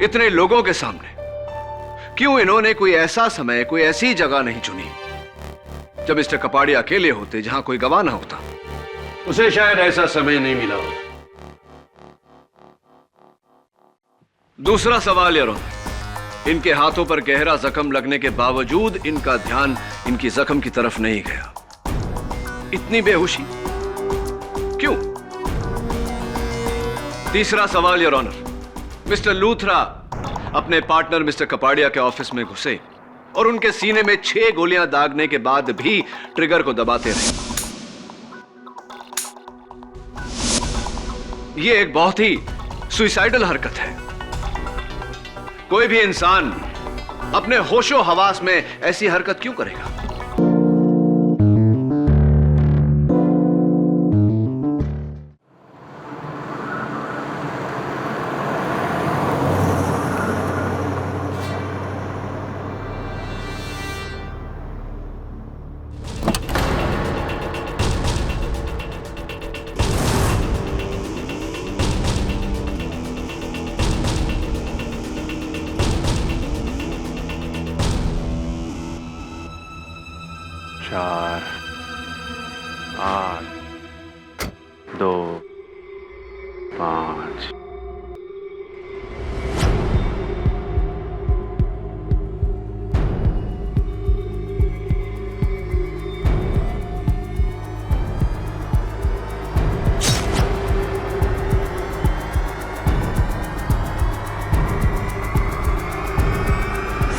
इतने लोगों के सामने क्यों इन्होंने कोई ऐसा समय, कोई ऐसी जगह नहीं चुनी जब मिस्टर कपाड़िया अकेले होते, जहां कोई गवाह ना होता? उसे शायद ऐसा समय नहीं मिला। दूसरा सवाल यारों, इनके हाथों पर गहरा जख्म लगने के बावजूद इनका ध्यान इनकी जख्म की तरफ नहीं गया। इतनी बेहोशी क्यों? तीसरा सवाल योर ऑनर, मिस्टर लूथरा अपने पार्टनर मिस्टर कपाड़िया के ऑफिस में घुसे और उनके सीने में 6 गोलियां दागने के बाद भी ट्रिगर को दबाते रहे। यह एक बहुत ही सुइसाइडल हरकत है। कोई भी इंसान अपने होशो हवास में ऐसी हरकत क्यों करेगा? चार, 8, 2, 5।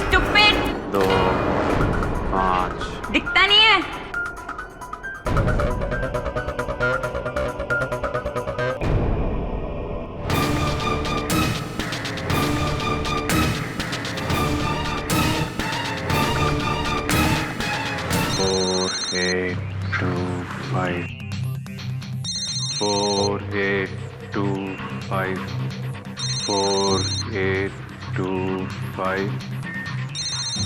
Stupid! 2, 5। दिखता नहीं है। Four, 8, 2, 5। 4, 8, 2, 5। 4, 8, 2, 5।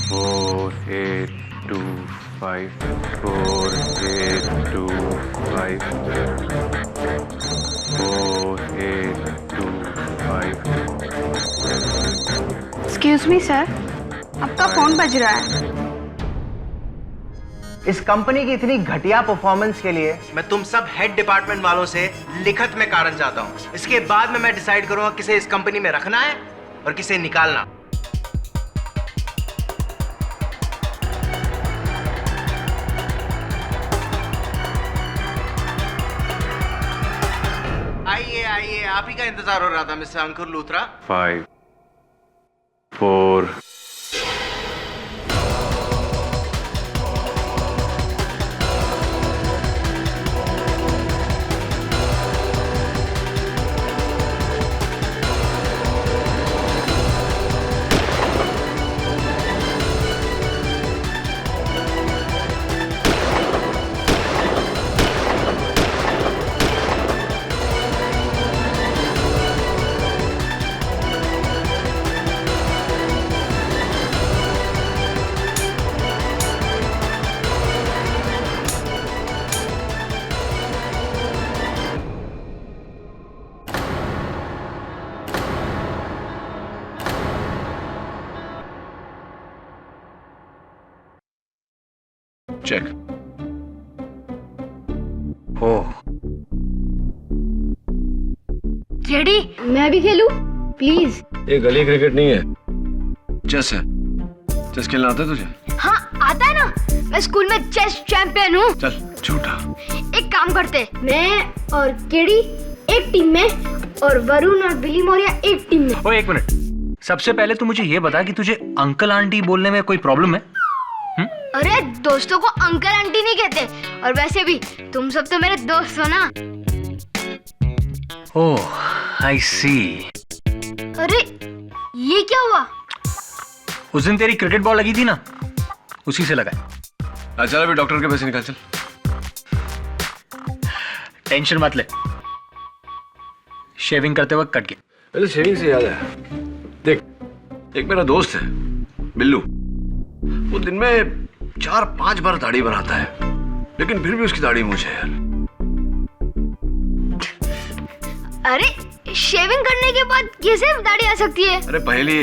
4, 8, 2, 5, 4, 8, 2, 5, 4, 8, 2, 5। एक्सक्यूज मी सर, आपका फोन बज रहा है। इस कंपनी की इतनी घटिया परफॉर्मेंस के लिए मैं तुम सब हेड डिपार्टमेंट वालों से लिखत में कारण चाहता हूं। इसके बाद में मैं डिसाइड करूंगा किसे इस कंपनी में रखना है और किसे निकालना। आइए आइए, आप ही का इंतजार हो रहा था मिस्टर अंकुर लूथरा। 5, 4। चेक। ओह, रेडी? मैं भी खेलूं प्लीज? ये गली क्रिकेट नहीं है, चेस है। चेस खेलना आता है तुझे? हाँ आता है ना, मैं स्कूल में चेस चैंपियन हूँ। चल झूठा। एक काम करते, मैं और केडी एक टीम में और वरुण और बिली मौर्य एक टीम में। ओए एक मिनट, सबसे पहले तू मुझे ये बता कि तुझे अंकल आंटी बोलने में कोई प्रॉब्लम है? अरे दोस्तों को अंकल आंटी नहीं कहते, और वैसे भी तुम सब तो मेरे दोस्त हो ना। ओह आई सी। अरे ये क्या हुआ? उस दिन तेरी क्रिकेट बॉल लगी थी ना, उसी से लगा। चल अभी डॉक्टर के पैसे निकाल। चल टेंशन मत ले, शेविंग करते वक्त कट गया। पहले शेविंग से याद है, देख एक मेरा दोस्त है बिल्लू, वो दिन में 4-5 बार दाढ़ी बनाता है, लेकिन फिर भी उसकी दाढ़ी मूंछ है यार। अरे शेविंग करने के बाद कैसे दाढ़ी आ सकती है? अरे पहले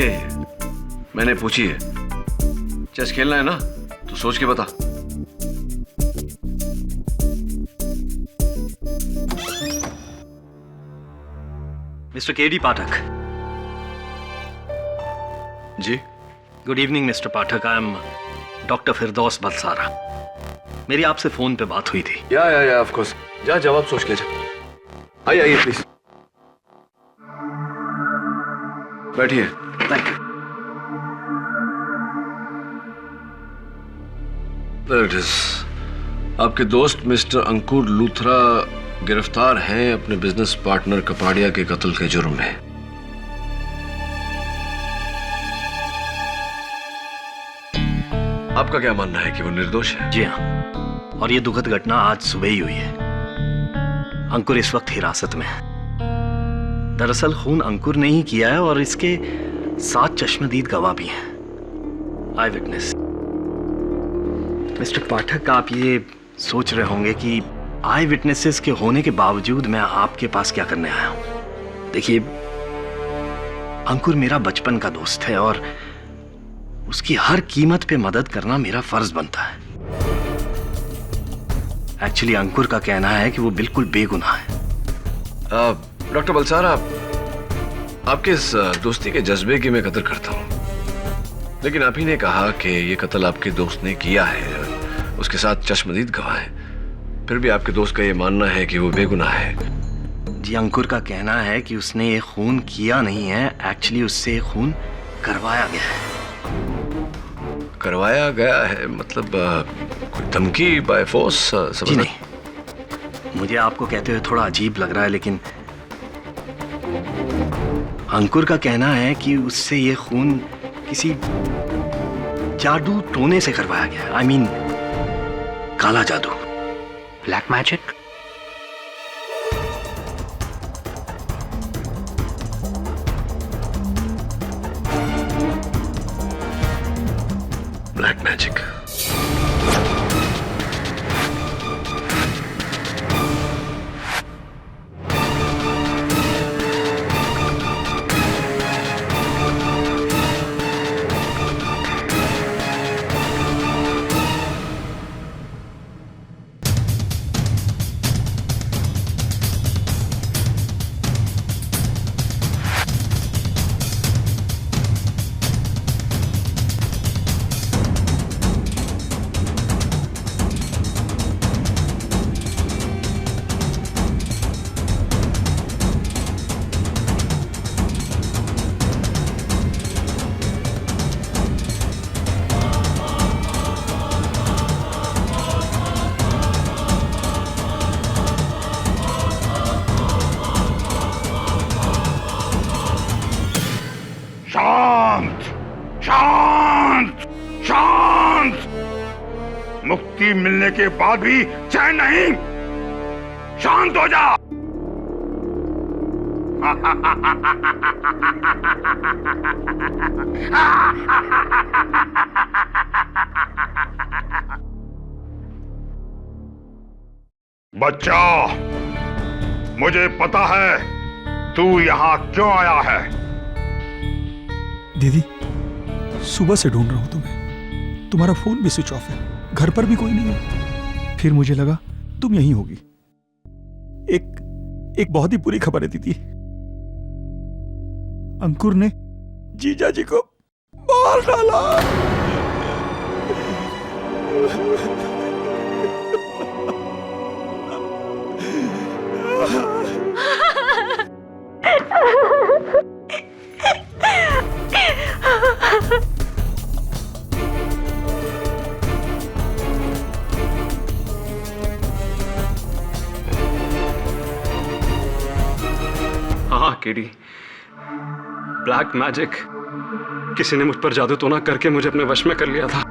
मैंने पूछी है। चेस खेलना है ना, तो सोच के बता। Mister KD Pathak. जी good evening mister Pathak, I am doctor Firdaus Balsara. मेरी आपसे फोन पे बात हुई थी। या ऑफ कोर्स। जा जवाब सोच के जा। आइए प्लीज बैठिए। Thank you. There it is. आपके दोस्त मिस्टर अंकुर लूथरा गिरफ्तार हैं अपने बिजनेस पार्टनर कपाड़िया के कत्ल के जुर्म में। आपका क्या मानना है कि वो निर्दोष है? जी हाँ, और ये दुखद घटना आज सुबह ही हुई है। अंकुर इस वक्त हिरासत में है। दरअसल खून अंकुर ने ही किया है और इसके 7 चश्मदीद गवाह भी हैं, आई विटनेस। मिस्टर पाठक, आप ये सोच रहे होंगे कि आई विटनेसेस के होने के बावजूद मैं आपके पास क्या करने आया हूं। देखिए, अंकुर मेरा बचपन का दोस्त है और उसकी हर कीमत पे मदद करना मेरा फर्ज बनता है। एक्चुअली अंकुर का कहना है कि वो बिल्कुल बेगुनाह है। डॉक्टर बलसारा, आपके इस दोस्ती के जज्बे की मैं कदर करता हूं, लेकिन आप ही ने कहा कि ये कत्ल आपके दोस्त ने किया है, उसके साथ चश्मदीद गवाह है, फिर भी आपके दोस्त का ये मानना है कि वो बेगुनाह है। जी, अंकुर का कहना है कि उसने ये खून किया नहीं है, एक्चुअली उससे खून करवाया गया है। करवाया गया है मतलब कोई धमकी बाय फोर्स? जी नहीं, मुझे आपको कहते हुए थोड़ा अजीब लग रहा है, लेकिन अंकुर का कहना है कि उससे ये खून किसी जादू टोने से करवाया गया। आई मीन काला जादू, ब्लैक मैजिक। Black magic. शांत शांत शांत। मुक्ति मिलने के बाद भी चैन नहीं। शांत हो जा। बच्चा, मुझे पता है तू यहां क्यों आया है। दीदी, सुबह से ढूंढ रहा हूं तुम्हें। तुम्हारा फोन भी स्विच ऑफ है, घर पर भी कोई नहीं है। फिर मुझे लगा तुम यहीं होगी। एक बहुत ही बुरी खबर है दीदी। अंकुर ने जीजा जी को मार डाला। हाँ केडी, ब्लैक मैजिक। किसी ने मुझ पर जादू टोना करके मुझे अपने वश में कर लिया था।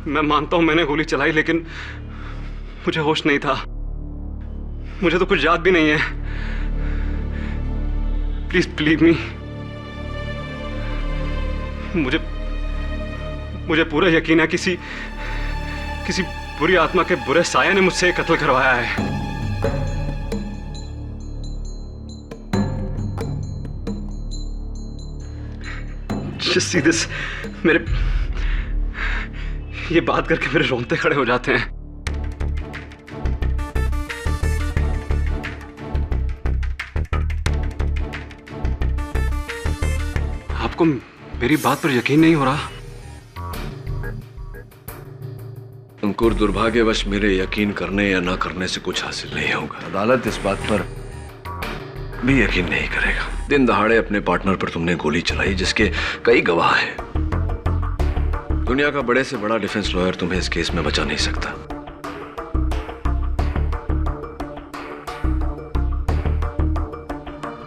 मैं मानता हूं मैंने गोली चलाई, लेकिन मुझे होश नहीं था। मुझे तो कुछ याद भी नहीं है। Please believe me. मुझे पूरा यकीन है किसी बुरी आत्मा के बुरे साया ने मुझसे कत्ल करवाया है। Just see this. मेरे ये बात करके मेरे रोंगटे खड़े हो जाते हैं। आपको मेरी बात पर यकीन नहीं हो रहा? अंकुर, दुर्भाग्यवश मेरे यकीन करने या ना करने से कुछ हासिल नहीं होगा। अदालत इस बात पर भी यकीन नहीं करेगा। दिन दहाड़े अपने पार्टनर पर तुमने गोली चलाई, जिसके कई गवाह हैं। दुनिया का बड़े से बड़ा डिफेंस लॉयर तुम्हें इस केस में बचा नहीं सकता।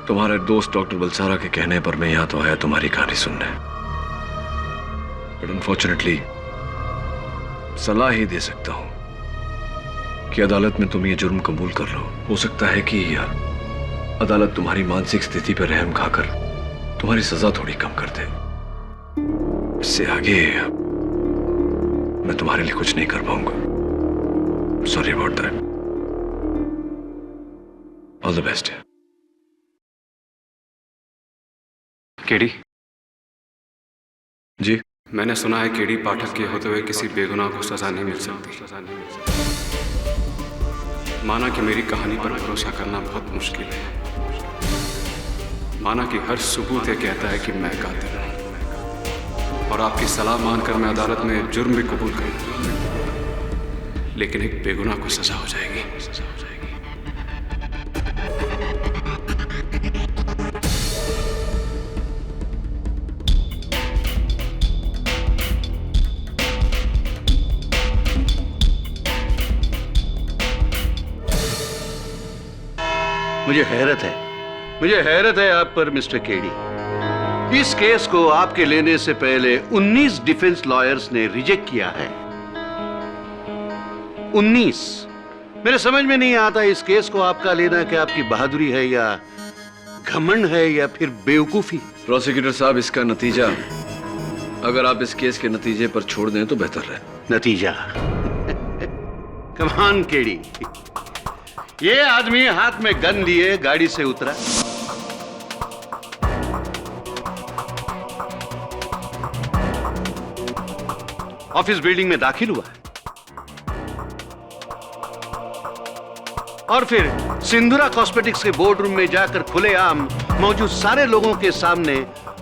तुम्हारे दोस्त डॉक्टर बलसारा के कहने पर मैं यहां तो आया तुम्हारी कहानी सुनने, बट अनफॉर्चुनेटली सलाह ही दे सकता हूं कि अदालत में तुम ये जुर्म कबूल कर लो। हो सकता है कि अदालत तुम्हारी मानसिक स्थिति पर रहम खाकर तुम्हारी सजा थोड़ी कम कर दे। इससे आगे मैं तुम्हारे लिए कुछ नहीं कर पाऊंगा। Sorry about that. All the best. KD ji, मैंने सुना है केडी पाठक के होते हुए किसी बेगुनाह को सजा नहीं मिल सकती। माना कि मेरी कहानी पर भरोसा करना बहुत मुश्किल है, माना कि हर सबूत ये कहता है कि मैं कातिल हूं, और आपकी सलाह मानकर मैं अदालत में जुर्म भी कबूल करूं, लेकिन एक बेगुनाह को सजा हो जाएगी। मुझे हैरत है आप पर मिस्टर केडी। इस केस को आपके लेने से पहले 19 डिफेंस लॉयर्स ने रिजेक्ट किया है। 19। मेरे समझ में नहीं आता इस केस को आपका लेना कि आपकी बहादुरी है या घमंड है या फिर बेवकूफी। प्रोसिक्यूटर साहब, इसका नतीजा अगर आप इस केस के नतीजे पर छोड़ दें तो बेहतर है। नतीजा? कमान केडी, ये आदमी हाथ में गन लिए गाड़ी से उतरा, ऑफिस बिल्डिंग में दाखिल हुआ और फिर सिंधुरा कॉस्मेटिक्स के बोर्ड रूम में जाकर खुलेआम मौजूद सारे लोगों के सामने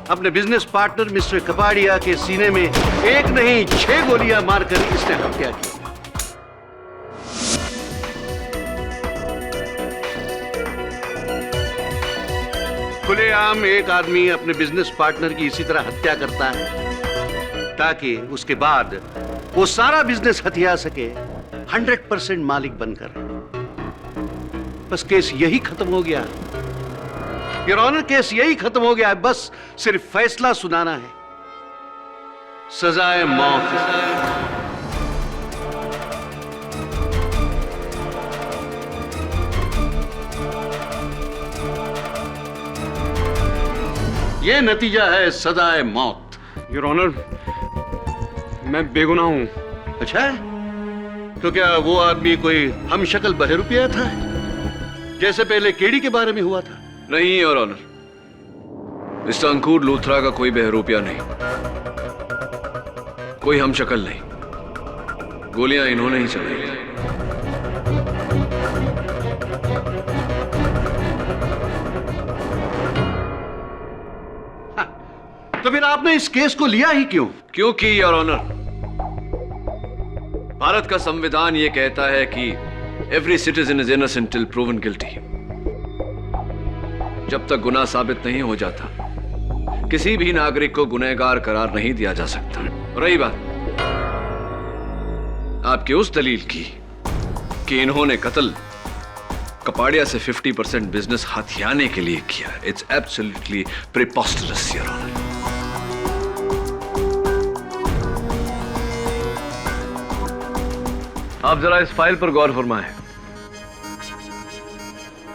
अपने बिजनेस पार्टनर मिस्टर कपाड़िया के सीने में एक नहीं 6 गोलियां मारकर इसने हत्या की। खुलेआम एक आदमी अपने बिजनेस पार्टनर की इसी तरह हत्या करता है ताकि उसके बाद वो सारा बिजनेस हथिया सके 100% मालिक बनकर। बस केस यही खत्म हो गया। योर ऑनर, केस यही खत्म हो गया है। बस सिर्फ फैसला सुनाना है। सजाए मौत। ये नतीजा है सजाए मौत। योर ऑनर, मैं बेगुनाह हूं। अच्छा, तो क्या वो आदमी कोई हम शक्ल बहरूपिया था जैसे पहले केडी के बारे में हुआ था? नहीं योर ऑनर, मिस्टर अंकुर लूथरा का कोई बहरूपिया नहीं, कोई हम शक्ल नहीं। गोलियां इन्होंने ही चलाई। तो फिर आपने इस केस को लिया ही क्यों? क्योंकि योर ऑनर, भारत का संविधान यह कहता है कि every citizen is innocent till proven guilty. जब तक गुनाह साबित नहीं हो जाता, किसी भी नागरिक को गुनहगार करार नहीं दिया जा सकता। रही बात आपकी उस दलील की कि इन्होंने कत्ल कपाड़िया से 50% बिजनेस हथियाने के लिए किया, इट्स एब्सोल्युटली प्रिपोस्टरस योर ऑनर। आप जरा इस फाइल पर गौर फरमाएं।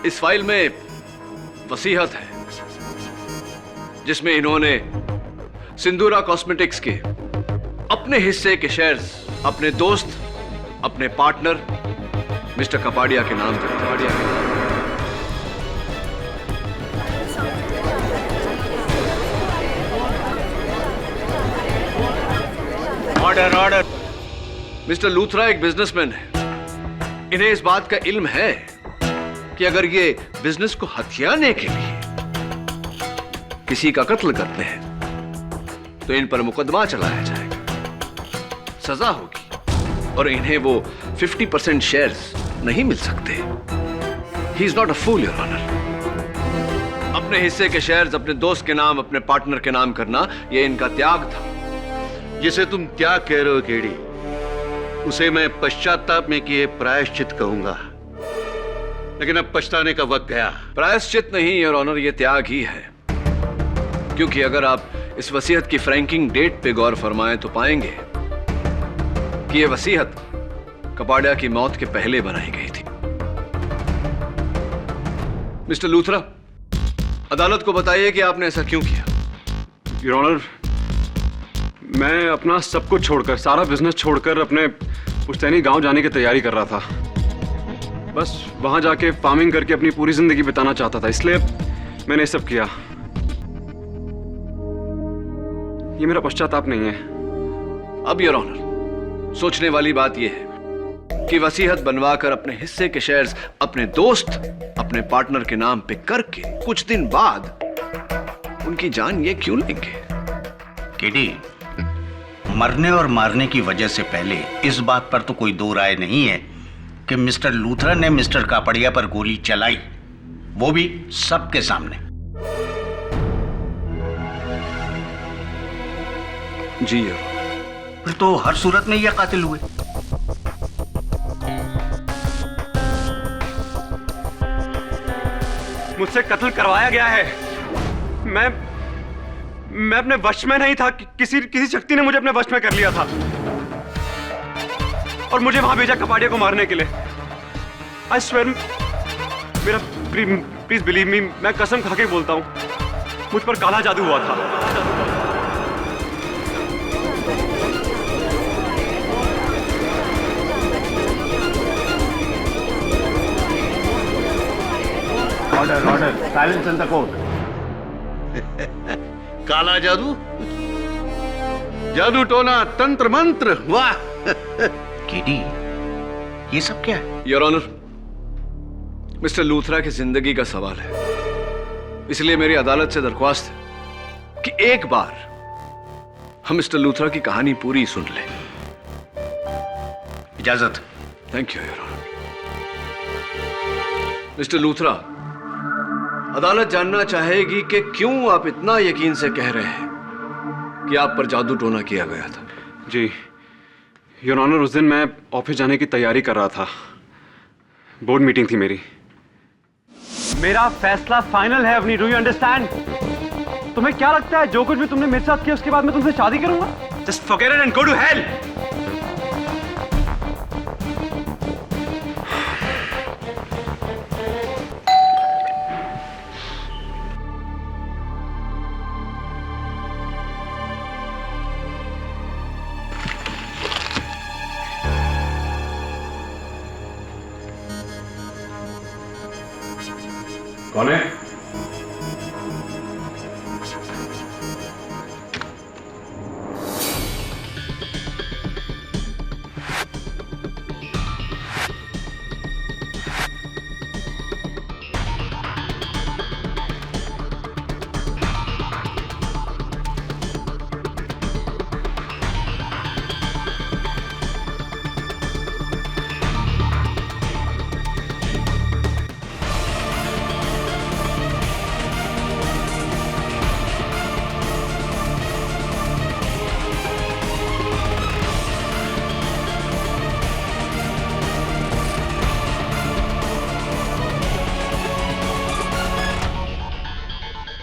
इस फाइल में वसीयत है जिसमें इन्होंने सिंधुरा कॉस्मेटिक्स के अपने हिस्से के शेयर्स अपने दोस्त, अपने पार्टनर मिस्टर कपाड़िया के नाम पर ऑर्डर ऑर्डर। मिस्टर लूथरा एक बिजनेसमैन है। इन्हें इस बात का इल्म है कि अगर ये बिजनेस को हथियाने के लिए किसी का कत्ल करते हैं तो इन पर मुकदमा चलाया जाएगा, सजा होगी और इन्हें वो 50% शेयर्स नहीं मिल सकते। He is not a fool, your honour. अपने हिस्से के शेयर्स अपने दोस्त के नाम, अपने पार्टनर के नाम करना, यह इनका त्याग था। जिसे तुम त्याग कह रहे हो केडी, उसे मैं पश्चाताप में किए प्रायश्चित कहूंगा, लेकिन अब पछताने का वक्त गया। प्रायश्चित नहीं योर ऑनर, यह त्याग ही है। क्योंकि अगर आप इस वसीयत की फ्रैंकिंग डेट पे गौर फरमाएं तो पाएंगे कि यह वसीयत कपाडिया की मौत के पहले बनाई गई थी। मिस्टर लूथरा, अदालत को बताइए कि आपने ऐसा क्यों किया। योर ऑनर, मैं अपना सब कुछ छोड़कर, सारा बिजनेस छोड़कर अपने पुश्तैनी गांव जाने की तैयारी कर रहा था। बस वहां जाके फार्मिंग करके अपनी पूरी जिंदगी बिताना चाहता था, इसलिए मैंने ये सब किया। ये मेरा पश्चाताप नहीं है। अब योर ऑनर, सोचने वाली बात यह है कि वसीयत बनवाकर अपने हिस्से के शेयर्स अपने दोस्त, अपने पार्टनर के नाम पे करके कुछ दिन बाद उनकी जान ये क्यों लेंगे? केडी, मरने और मारने की वजह से पहले इस बात पर तो कोई दो राय नहीं है कि मिस्टर लूथरा ने मिस्टर कापड़िया पर गोली चलाई, वो भी सबके सामने। जी योर। फिर तो हर सूरत में ये कातिल हुए। मुझसे कत्ल करवाया गया है। मैं अपने वश में नहीं था। किसी शक्ति ने मुझे अपने वश में कर लिया था और मुझे वहां भेजा कपाडिया को मारने के लिए। आई स्वेयर, मेरा प्लीज बिलीव मी, मैं कसम खा के बोलता हूं, मुझ पर काला जादू हुआ था। Order order, silence in the court. काला जादू, जादू टोना, तंत्र मंत्र, वाह। केडी, ये सब क्या है? योर ऑनर, मिस्टर लूथरा की जिंदगी का सवाल है, इसलिए मेरी अदालत से दरख्वास्त है कि एक बार हम मिस्टर लूथरा की कहानी पूरी सुन लें। इजाजत। Thank you your honour. Mister Luthra, अदालत जानना चाहेगी कि क्यों आप इतना यकीन से कह रहे हैं कि आप पर जादू टोना किया गया था। जी योर ऑनर, उस दिन मैं ऑफिस जाने की तैयारी कर रहा था। बोर्ड मीटिंग थी मेरी। मेरा फैसला फाइनल है अवनी, डू यू अंडरस्टैंड? तुम्हें क्या लगता है जो कुछ भी तुमने मेरे साथ किया उसके बाद मैं तुमसे शादी करूंगा? Just forget it and go to hell. कौन है?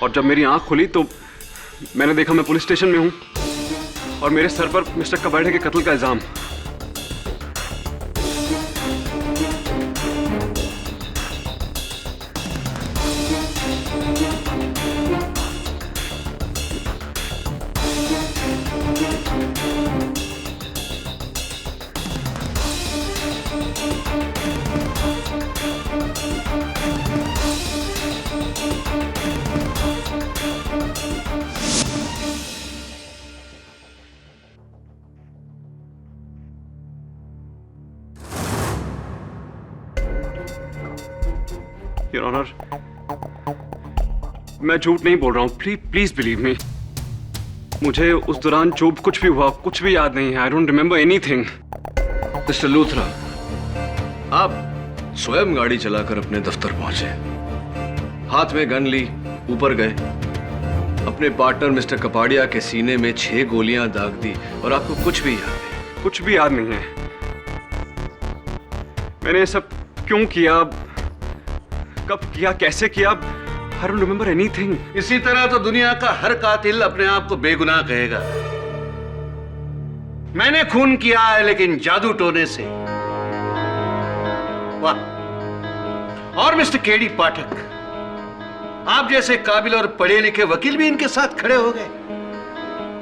और जब मेरी आंख खुली तो मैंने देखा मैं पुलिस स्टेशन में हूं और मेरे सर पर मिस्टर कपाडिया के कत्ल का इल्जाम। योर ऑनर, मैं झूठ नहीं बोल रहा हूँ, प्लीज बिलीव मी। मुझे उस दौरान जो कुछ भी हुआ कुछ भी याद नहीं है। I don't remember anything. Mister Luthra, आप स्वयं गाड़ी चलाकर अपने दफ्तर पहुंचे, हाथ में गन ली, ऊपर गए, अपने पार्टनर मिस्टर कपाड़िया के सीने में 6 गोलियां दाग दी और आपको कुछ भी याद नहीं? कुछ भी याद नहीं है। मैंने ये सब क्यों किया, कब किया, कैसे किया, आई डोंट रिमेम्बर एनीथिंग। इसी तरह तो दुनिया का हर कातिल अपने आप को बेगुनाह कहेगा। मैंने खून किया है लेकिन जादू टोने से। वाह! और मिस्टर केडी पाठक, आप जैसे काबिल और पढ़े लिखे वकील भी इनके साथ खड़े हो गए।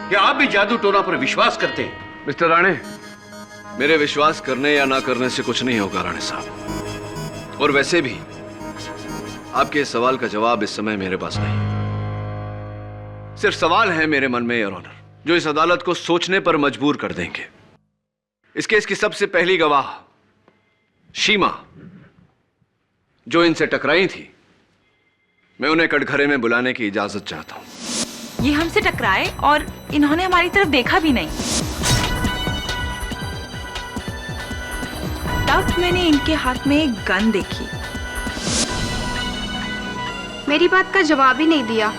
क्या आप भी जादू टोना पर विश्वास करते हैं? मिस्टर राणे, मेरे विश्वास करने या ना करने से कुछ नहीं होगा राणे साहब। और वैसे भी आपके इस सवाल का जवाब इस समय मेरे पास नहीं। सिर्फ सवाल है मेरे मन में, योर ऑनर, जो इस अदालत को सोचने पर मजबूर कर देंगे। इस केस की सबसे पहली गवाह शीमा, जो इनसे टकराई थी, मैं उन्हें कटघरे में बुलाने की इजाजत चाहता हूं। ये हमसे टकराए और इन्होंने हमारी तरफ देखा भी नहीं। तब मैंने इनके हाथ में एक गन देखी। मेरी बात का जवाब ही नहीं दिया।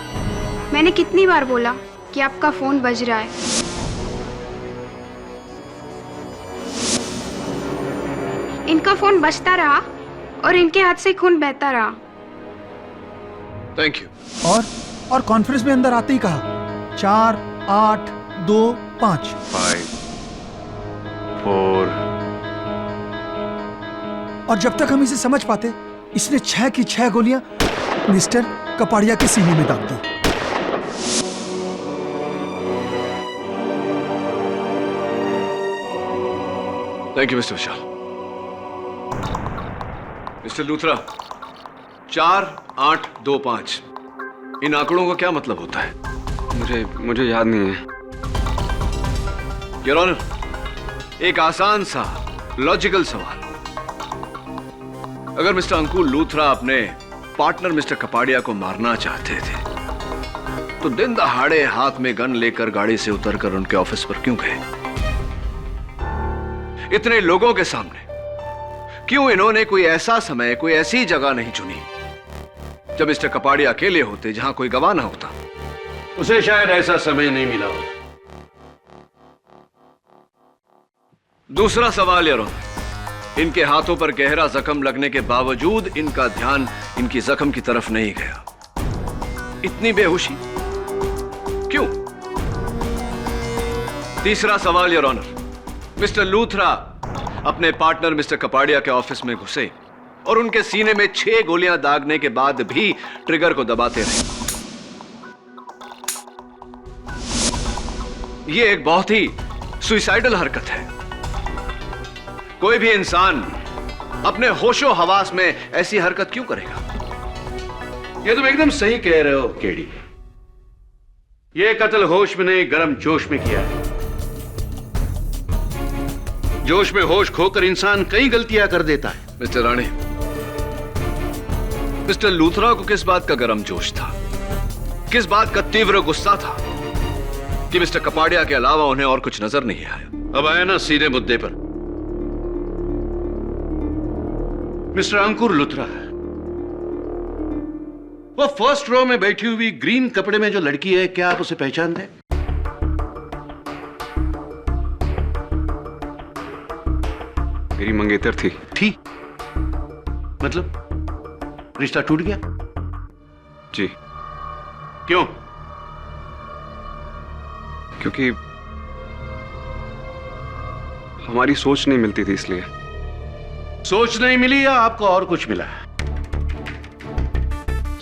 मैंने कितनी बार बोला कि आपका फोन बज रहा है। इनका फोन बजता रहा और इनके हाथ से खून बहता रहा। Thank you. और कॉन्फ्रेंस में अंदर आते ही कहा 4, 8, 2, 5। 5, 4। और जब तक हम इसे समझ पाते, इसने 6 की 6 गोलियां मिस्टर कपाड़िया के सीने में दाग दी। Thank you mister Vishal. Mister Luthra, 4, 8, 2, 5, इन आंकड़ों का क्या मतलब होता है? मुझे याद नहीं है योर ऑनर, एक आसान सा लॉजिकल सवाल। अगर मिस्टर अंकुर लूथरा अपने पार्टनर मिस्टर कपाड़िया को मारना चाहते थे, तो दिन दहाड़े हाथ में गन लेकर गाड़ी से उतरकर उनके ऑफिस पर क्यों गए? इतने लोगों के सामने क्यों इन्होंने कोई ऐसा समय, कोई ऐसी जगह नहीं चुनी जब मिस्टर कपाड़िया अकेले होते, जहां कोई गवाह ना होता? उसे शायद ऐसा समय नहीं मिला हो। दूसरा सवाल योर ऑनर, इनके हाथों पर गहरा जख्म लगने के बावजूद इनका ध्यान इनकी जख्म की तरफ नहीं गया। इतनी बेहोशी क्यों? तीसरा सवाल योर ऑनर, मिस्टर लूथरा अपने पार्टनर मिस्टर कपाड़िया के ऑफिस में घुसे और उनके सीने में 6 गोलियां दागने के बाद भी ट्रिगर को दबाते रहे। यह एक बहुत ही सुइसाइडल हरकत है। कोई भी इंसान अपने होशो हवास में ऐसी हरकत क्यों करेगा? ये तुम एकदम सही कह रहे हो केडी। ये कत्ल होश में नहीं, गर्म जोश में किया है। जोश में होश खोकर इंसान कई गलतियां कर देता है। मिस्टर राणे, मिस्टर लूथरा को किस बात का गर्म जोश था, किस बात का तीव्र गुस्सा था कि मिस्टर कपाड़िया के अलावा उन्हें और कुछ नजर नहीं आया? अब आया ना सीधे मुद्दे पर। मिस्टर अंकुर लूथरा, वो फर्स्ट रो में बैठी हुई ग्रीन कपड़े में जो लड़की है, क्या आप उसे पहचानते हैं? मेरी मंगेतर थी। मतलब रिश्ता टूट गया? जी। क्यों? क्योंकि हमारी सोच नहीं मिलती थी, इसलिए। सोच नहीं मिली या आपको और कुछ मिला?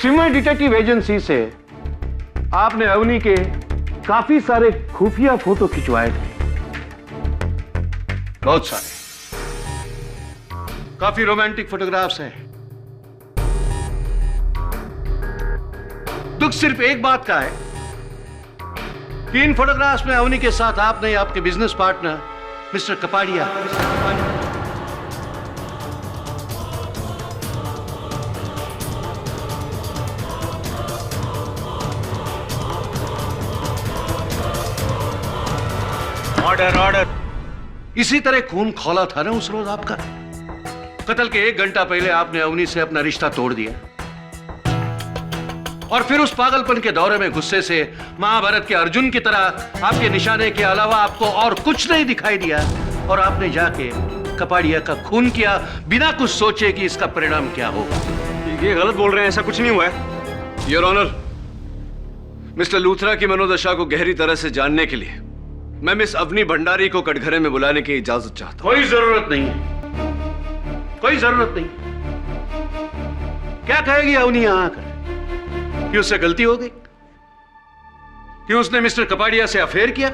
सिमर डिटेक्टिव एजेंसी से आपने अवनी के काफी सारे खुफिया फोटो खिंचवाए थे, बहुत सारे, काफी रोमांटिक फोटोग्राफ्स हैं। दुख सिर्फ एक बात का है कि इन फोटोग्राफ्स में अवनी के साथ आपने आपके business partner mister Kapadia, order order. इसी तरह खून खौला था ना उस रोज आपका। कत्ल के 1 घंटा पहले आपने अवनी से अपना रिश्ता तोड़ दिया और फिर उस पागलपन के दौरे में गुस्से से महाभारत के अर्जुन की तरह आपके निशाने के अलावा आपको और कुछ नहीं दिखाई दिया और आपने जाके कपाड़िया का खून किया बिना कुछ सोचे कि इसका परिणाम क्या होगा। ये गलत बोल रहे हैं, ऐसा कुछ नहीं हुआ है। योर ऑनर, मिस्टर लूथरा की मनोदशा को गहरी तरह से जानने के लिए मैं मिस अवनी भंडारी को कटघरे में बुलाने की इजाजत चाहता हूं। कोई जरूरत नहीं है, कोई जरूरत नहीं। क्या कहेगी अवनी यहां आकर कि उससे गलती हो गई, कि उसने मिस्टर कपाड़िया से अफेयर किया?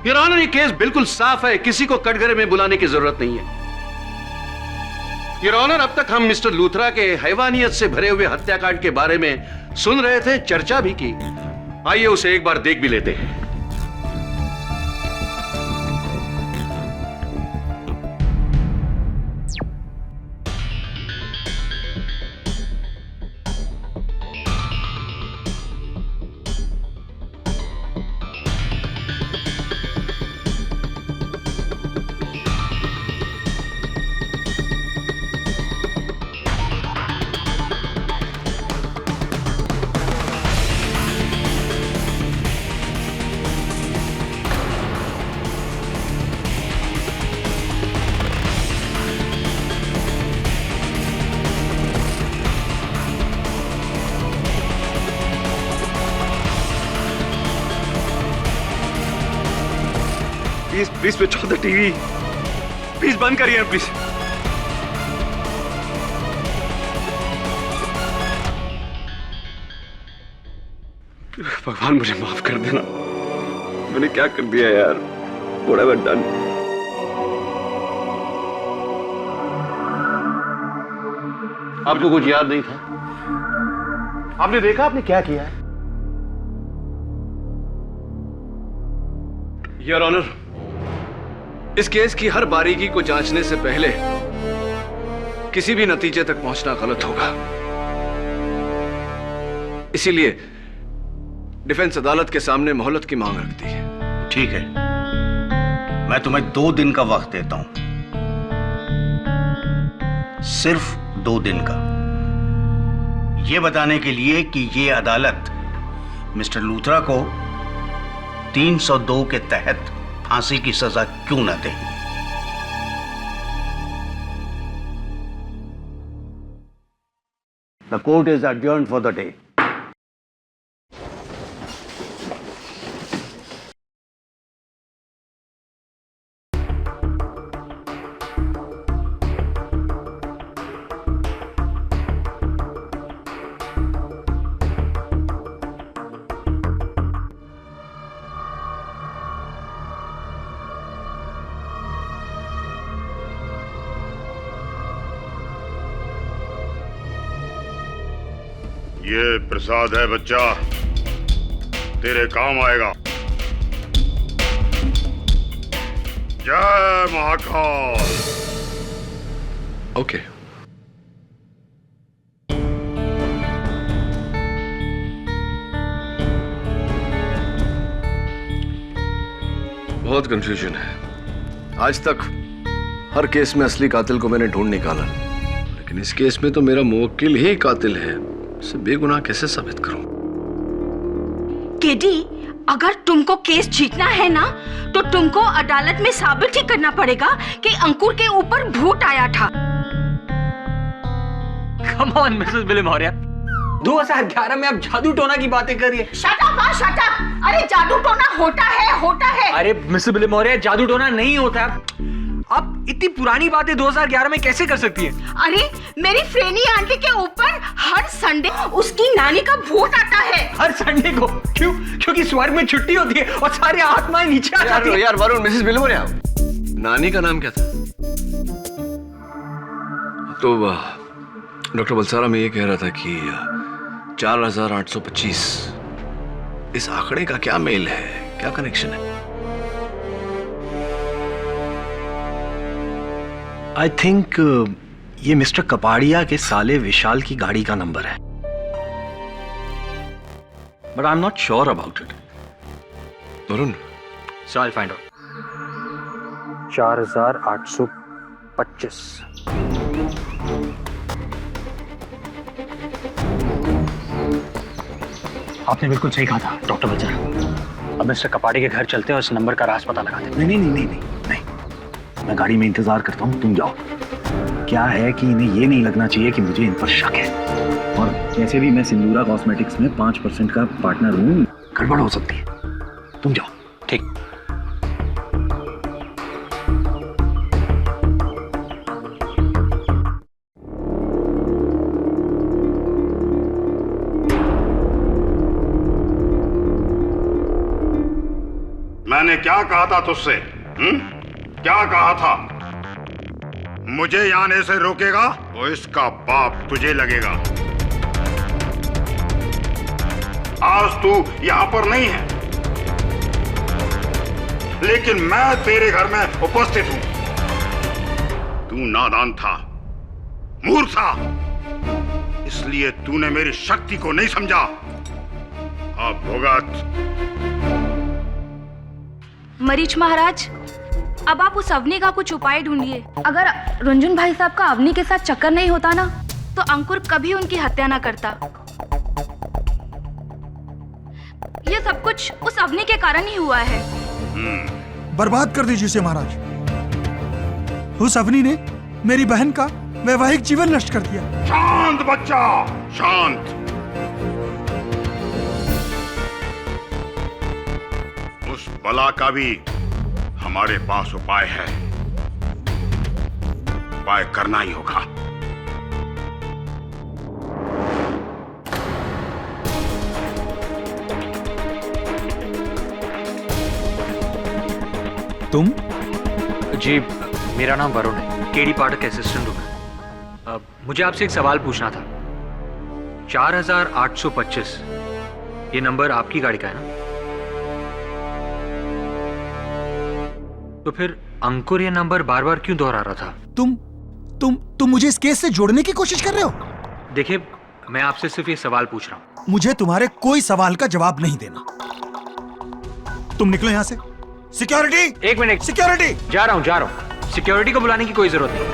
योर ऑनर, ये केस बिल्कुल साफ है, किसी को कटघरे में बुलाने की जरूरत नहीं है। योर ऑनर, अब तक हम मिस्टर लूथरा के हैवानियत से भरे हुए हत्याकांड के बारे में सुन रहे थे, चर्चा भी की। आइए उसे एक बार देख भी लेते हैं। Please please switch off the TV, please बंद करिए प्लीज। भगवान मुझे माफ कर देना, मैंने क्या कर दिया यार। What have I done? आपको कुछ याद नहीं था? आपने देखा आपने क्या किया है? योर ऑनर, इस केस की हर बारीकी को जांचने से पहले किसी भी नतीजे तक पहुंचना गलत होगा। इसीलिए डिफेंस अदालत के सामने मोहलत की मांग रखती है। ठीक है, मैं तुम्हें 2 दिन का वक्त देता हूं, सिर्फ 2 दिन का, यह बताने के लिए कि यह अदालत मिस्टर लूथरा को 302 के तहत फांसी की सजा क्यों न दे। The court is adjourned for the day. ये प्रसाद है बच्चा, तेरे काम आएगा। जय महाकाल। ओके। बहुत कंफ्यूजन है। आज तक हर केस में असली कातिल को मैंने ढूंढ निकाला, लेकिन इस केस में तो मेरा मुवक्किल ही कातिल है। इसे बेगुनाह कैसे साबित करूं? केडी, अगर तुमको केस जीतना है ना, तो तुमको अदालत में साबित ही करना पड़ेगा कि अंकुर के ऊपर भूत आया था। कम ऑन मिसेस बिली मौर्य, 2011 में आप जादू टोना की बातें कर रही है। Shut up, shut up. अरे जादू टोना होता है, होता है। अरे मिसेस बिली मौर्य, जादू टोना नहीं होता है। आप इतनी पुरानी बातें 2011 में कैसे कर सकती हैं? अरे मेरी फ्रेनी आंटी के ऊपर हर संडे उसकी नानी का भूत आता है। हर संडे को? क्यों? क्योंकि स्वर्ग में छुट्टी होती है और सारी आत्माएं नीचे आ जाती हैं। यार वरुण, मिसेस बिली मौर्य, नानी का नाम क्या था? तो डॉक्टर बलसारा मैं ये कह रहा था कि 4825 इस आंकड़े का क्या मेल है, क्या कनेक्शन है? आई थिंक ये मिस्टर कपाड़िया के साले विशाल की गाड़ी का नंबर है, but I am not sure about it. Varun, So I'll find out. 4825. आपने बिल्कुल सही कहा था डॉक्टर बलचारा। अब मिस्टर कपाड़े के घर चलते हैं और इस नंबर का राज पता लगाते हैं। नहीं, मैं गाड़ी में इंतजार करता हूँ, तुम जाओ। क्या है कि इन्हें ये नहीं लगना चाहिए कि मुझे इन पर शक है, और वैसे भी मैं सिंदूरा कॉस्मेटिक्स में 5% का पार्टनर हूँ, गड़बड़ हो सकती है। तुम जाओ। ठीक। मैंने क्या कहा था तुझसे? क्या कहा था? मुझे यहाँ आने से रोकेगा तो इसका बाप तुझे लगेगा। आज तू यहाँ पर नहीं है, लेकिन मैं तेरे घर में उपस्थित हूं। तू नादान था, मूर्ख था, इसलिए तूने मेरी शक्ति को नहीं समझा। अब भुगत। मरीच महाराज, अब आप उस अवनी का कुछ उपाय ढूंढिए। अगर रंजन भाई साहब का अवनी के साथ चक्कर नहीं होता ना, तो अंकुर कभी उनकी हत्या ना करता। ये सब कुछ उस अवनी के कारण ही हुआ है। बर्बाद कर दीजिए इसे महाराज। उस अवनी ने मेरी बहन का वैवाहिक जीवन नष्ट कर दिया। शांत बच्चा, शांत। उस बला का भी हमारे पास उपाय है। उपाय करना ही होगा। तुम? जी, मेरा नाम वरुण है, केडी पाठक असिस्टेंट हूँ मैं। मुझे आपसे एक सवाल पूछना था। 4825 ये नंबर आपकी गाड़ी का है ना? तो फिर अंकुर ये नंबर बार बार क्यों दोहरा रहा था? तुम मुझे इस केस से जोड़ने की कोशिश कर रहे हो? देखिए, मैं आपसे सिर्फ ये सवाल पूछ रहा हूँ। मुझे तुम्हारे कोई सवाल का जवाब नहीं देना। तुम निकलो यहां से। सिक्योरिटी! एक मिनट। सिक्योरिटी! जा रहा हूँ। सिक्योरिटी को बुलाने की कोई जरूरत नहीं।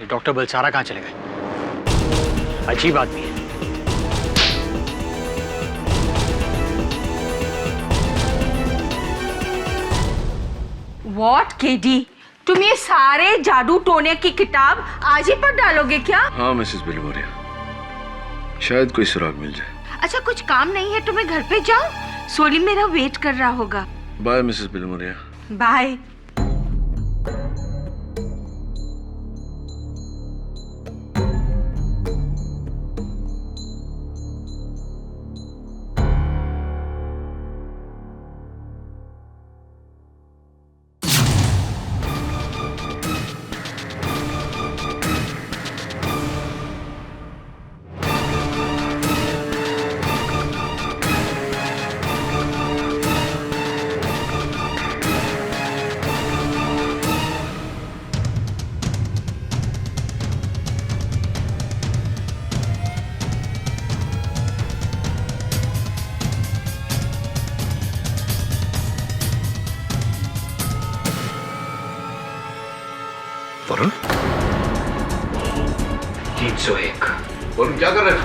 डॉक्टर बलसारा कहाँ चले गए? अजीब आदमी है। What, KD? तुम ये सारे जादू टोने की किताब आज ही पढ़ डालोगे क्या? हाँ मिसेस बिलमोरिया, शायद कोई सुराग मिल जाए। अच्छा, कुछ काम नहीं है तुम्हें? घर पे जाओ, सोली मेरा वेट कर रहा होगा। Bye Mrs Bilmoria. Bye. Varun? 301। Varun क्या कर रहे थे?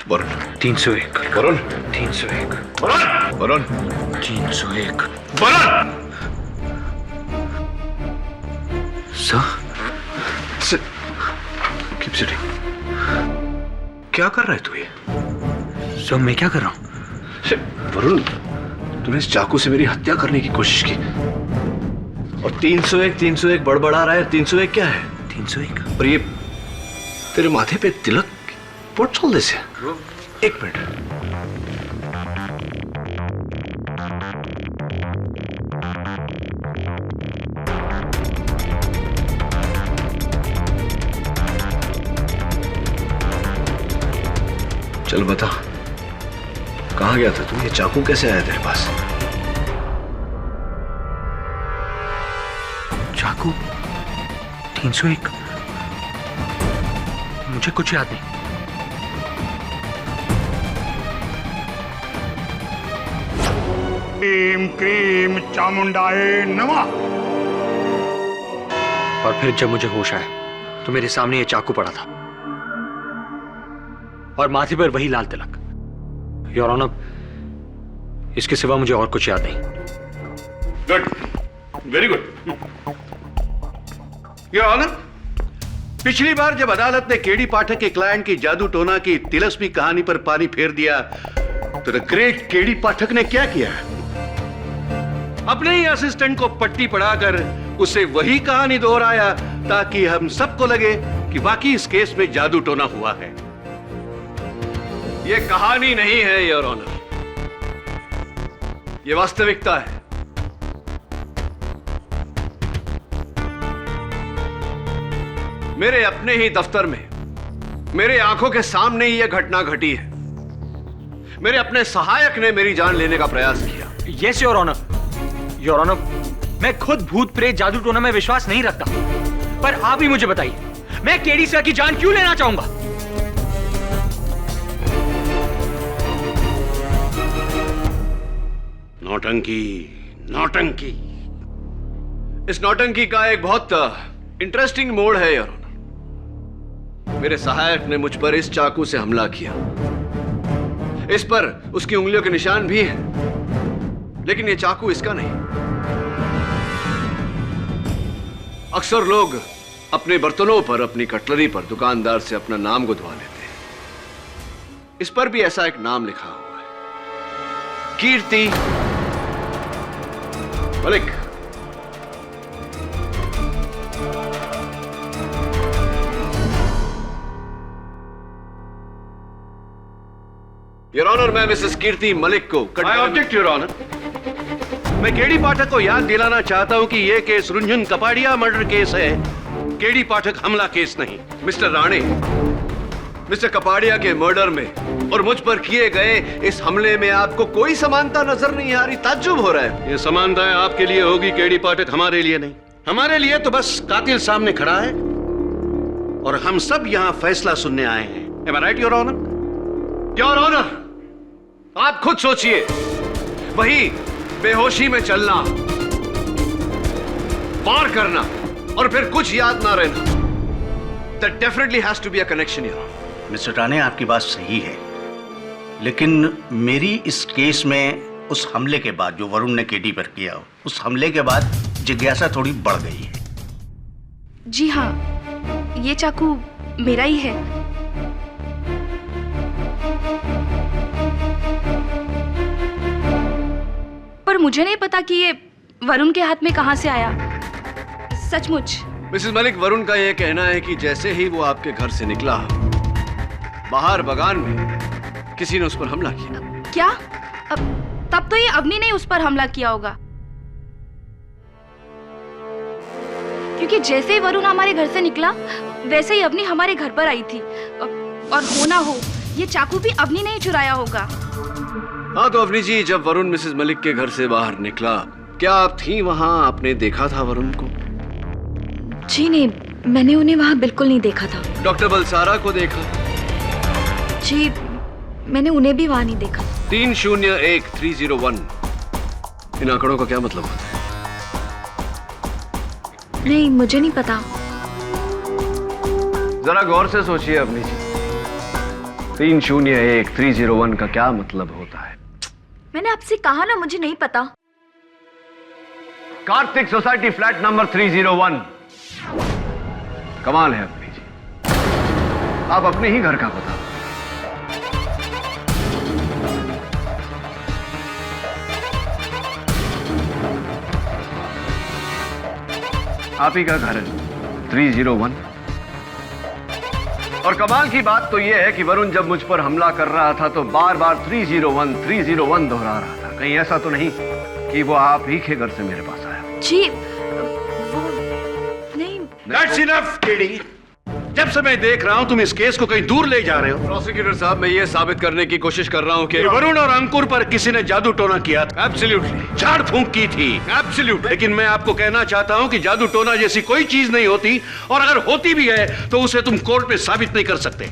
Varun 301। Varun 301। Varun 301। Varun! Sir, keep sitting. क्या कर रहा है तू ये? सर, मैं क्या कर रहा हूँ? वरुण, तूने इस चाकू से मेरी हत्या करने की कोशिश की, और 301 बड़बड़ा रहा है। 301 क्या है? 301 और ये तेरे माथे पे तिलक बहुत चल दे से। एक मिनट। चल बता, कहाँ गया था तू? ये चाकू कैसे आया तेरे पास? चाकू 301? मुझे कुछ याद नहीं। क्रीम क्रीम चामुंडाए नमः। और फिर जब मुझे होश आया तो मेरे सामने ये चाकू पड़ा था और माथे पर वही लाल तिलक। योर ऑनर, इसके सिवा मुझे और कुछ याद नहीं। Good, very good. Your honour, पिछली बार जब अदालत ने केडी पाठक के क्लाइंट की जादू टोना की तिलस्मी कहानी पर पानी फेर दिया तो द ग्रेट केडी पाठक ने क्या किया? अपने ही असिस्टेंट को पट्टी पढ़ाकर उसे वही कहानी दोहराया ताकि हम सबको लगे कि वाकई इस केस में जादू टोना हुआ है। ये कहानी नहीं है योर ऑनर, ये वास्तविकता है। मेरे अपने ही दफ्तर में मेरे आंखों के सामने ही यह घटना घटी है। मेरे अपने सहायक ने मेरी जान लेने का प्रयास किया। Yes your honour. Your honour, मैं खुद भूत प्रेत जादू टोना में विश्वास नहीं रखता, पर आप ही मुझे बताइए, मैं केडी सर की जान क्यों लेना चाहूंगा? नौटंकी, नौटंकी। इस नौटंकी का एक बहुत इंटरेस्टिंग मोड़ है योर ऑनर। मेरे सहायक ने मुझ पर इस चाकू से हमला किया। इस पर उसकी उंगलियों के निशान भी हैं, लेकिन ये चाकू इसका नहीं। अक्सर लोग अपने बर्तनों पर, अपनी कटलरी पर दुकानदार से अपना नाम गुदवा लेते हैं। इस पर भी ऐसा एक नाम लिखा हुआ है, कीर्ति मलिक। योर ऑनर, मैं मिसेस कीर्ति मलिक को आई ऑब्जेक्ट योर ऑनर। मैं केडी पाठक को याद दिलाना चाहता हूं कि यह केस रुंझुन कपाड़िया मर्डर केस है, केडी पाठक हमला केस नहीं। मिस्टर राणे, मिस्टर कपाड़िया के मर्डर में और मुझ पर किए गए इस हमले में आपको कोई समानता नजर नहीं आ रही? ताज्जुब हो रहा है। ये समानताएं आपके लिए होगी केडी पाठक, हमारे लिए नहीं। हमारे लिए तो बस कातिल सामने खड़ा है और हम सब यहां फैसला सुनने आए हैं। Am I right, your honour? Your honour, आप खुद सोचिए, वही बेहोशी में चलना, वार करना और फिर कुछ याद ना रहना, that definitely has to be a connection here. Mister Rane, आपकी बात सही है, लेकिन मेरी इस केस में उस हमले के बाद जो वरुण ने केडी पर किया, उस हमले के बाद जिज्ञासा थोड़ी बढ़ गई है। जी हाँ, ये चाकू मेरा ही है। पर मुझे नहीं पता कि ये वरुण के हाथ में कहां से आया। सचमुच। मिसेस मलिक, वरुण का यह कहना है कि जैसे ही वो आपके घर से निकला, बाहर बगान में किसी ने उस पर हमला किया। क्या? तब तो ये अवनी ने उस पर हमला किया होगा, क्योंकि जैसे ही वरुण हमारे घर से निकला वैसे ही अवनी हमारे घर पर आई थी। और हो ना हो, ये चाकू भी अवनी ने ही चुराया होगा। हाँ तो अवनी जी, जब वरुण मिसेस मलिक के घर से बाहर निकला, क्या आप थी वहां? आपने देखा था वरुण को? जी नहीं, मैंने उन्हें वहां बिल्कुल नहीं देखा था। डॉक्टर बलसारा को देखा? जी, मैंने उन्हें भी वहां नहीं देखा। 301301, इन आंकड़ों का क्या मतलब होता है? नहीं, मुझे नहीं पता। जरा गौर से सोचिए अवनी जी, 301301 का क्या मतलब होता है? मैंने आपसे कहा ना, मुझे नहीं पता। Kartik society flat number 301। कमाल है अवनी जी, आप अपने ही घर का पता। आप ही का घर है 301। और कमाल की बात तो यह है कि वरुण जब मुझ पर हमला कर रहा था तो बार बार 301 दोहरा रहा था। कहीं ऐसा तो नहीं कि वो आप ही के घर से मेरे पास आया? जी वो नहीं। That's enough, KD. जब से मैं देख रहा हूं तुम इस केस को कहीं दूर ले जा रहे हो। प्रोसिक्यूटर साहब, मैं ये साबित करने की कोशिश कर रहा हूं कि वरुण और अंकुर पर किसी ने जादू टोना किया था। एब्सोल्युटली। झाड़ फूंक की थी। एब्सोल्युटली। लेकिन मैं आपको कहना चाहता हूं कि जादू टोना जैसी कोई चीज नहीं होती, और अगर होती भी है तो उसे तुम कोर्ट में साबित नहीं कर सकते।